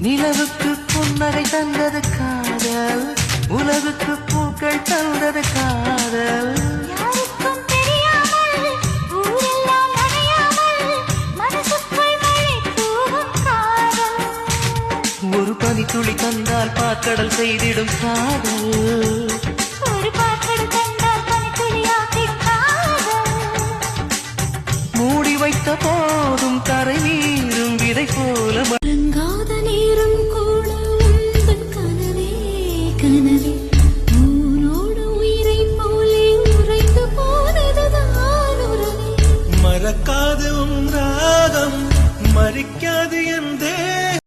நிலவுக்கு புன்னகை தந்தது காதல், உலகுக்கு பூக்கள் தந்தது காதல். யாருக்கும் தெரியாமல் ஊரெல்லாம் நனையாமல் மனசுக்குள் மழை தூவும் காதல். ஒரு பனித்துளி தந்தால் பாக்கடல் செய்திடும் காதல். ஒரு பாக்கடல் தந்தால் பனித்துளியாக்கி காதல். மூடி வைத்த போதும் கரை நீரும் விதை போல ரங்காத நேரம் கூட உந்தன் கனவே கனவே